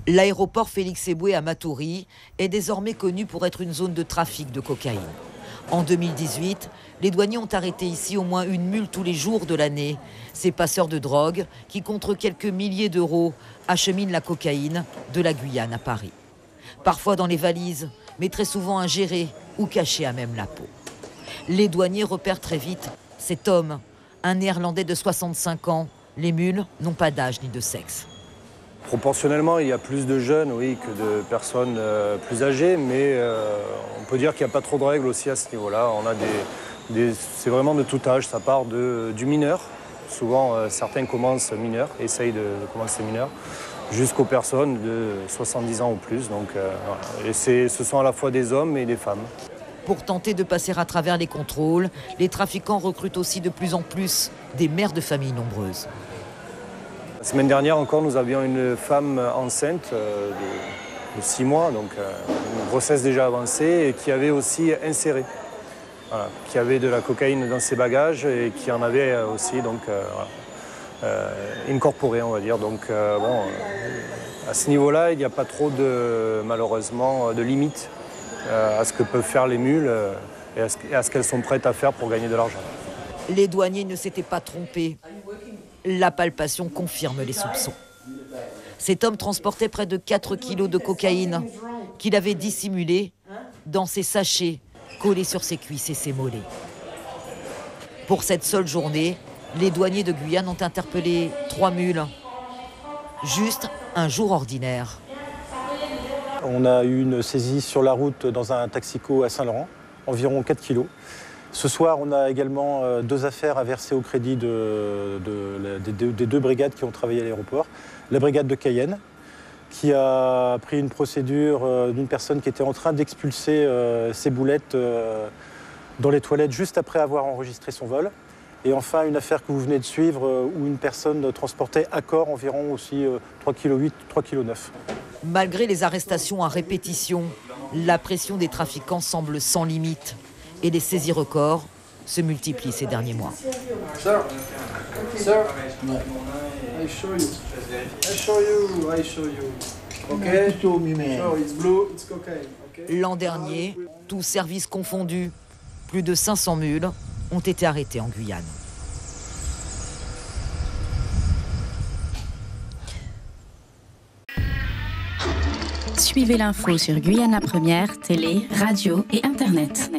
L'aéroport Félix-Éboué à Matoury est désormais connu pour être une zone de trafic de cocaïne. En 2018, les douaniers ont arrêté ici au moins une mule tous les jours de l'année. Ces passeurs de drogue qui, contre quelques milliers d'euros, acheminent la cocaïne de la Guyane à Paris. Parfois dans les valises, mais très souvent ingérée ou cachée à même la peau. Les douaniers repèrent très vite cet homme, un Néerlandais de 65 ans. Les mules n'ont pas d'âge ni de sexe. Proportionnellement, il y a plus de jeunes, oui, que de personnes plus âgées, mais on peut dire qu'il n'y a pas trop de règles aussi à ce niveau-là. On a c'est vraiment de tout âge, ça part du mineur. Souvent, certains commencent mineurs, essayent de commencer mineurs, jusqu'aux personnes de 70 ans ou plus. Donc, et ce sont à la fois des hommes et des femmes. Pour tenter de passer à travers les contrôles, les trafiquants recrutent aussi de plus en plus des mères de familles nombreuses. La semaine dernière encore, nous avions une femme enceinte de 6 mois, donc une grossesse déjà avancée, et qui avait aussi inséré, voilà, qui avait de la cocaïne dans ses bagages et qui en avait aussi donc, incorporé, on va dire. Donc bon, à ce niveau-là, il n'y a pas trop malheureusement de limites à ce que peuvent faire les mules et à ce qu'elles sont prêtes à faire pour gagner de l'argent. Les douaniers ne s'étaient pas trompés. La palpation confirme les soupçons. Cet homme transportait près de 4 kilos de cocaïne qu'il avait dissimulé dans ses sachets collés sur ses cuisses et ses mollets. Pour cette seule journée, les douaniers de Guyane ont interpellé 3 mules. Juste un jour ordinaire. On a eu une saisie sur la route dans un taxico à Saint-Laurent, environ 4 kilos. Ce soir, on a également 2 affaires à verser au crédit des 2 brigades qui ont travaillé à l'aéroport. La brigade de Cayenne, qui a pris une procédure d'une personne qui était en train d'expulser ses boulettes dans les toilettes juste après avoir enregistré son vol. Et enfin, une affaire que vous venez de suivre où une personne transportait à corps environ aussi 3,8 kg, 3,9 kg. Malgré les arrestations à répétition, la pression des trafiquants semble sans limite. Et les saisies records se multiplient ces derniers mois. Sir, I show you. Okay? Sure, it's blue, it's cocaine. Okay? L'an dernier, tous services confondus, plus de 500 mules ont été arrêtées en Guyane. Suivez l'info sur Guyana Première, télé, radio et internet.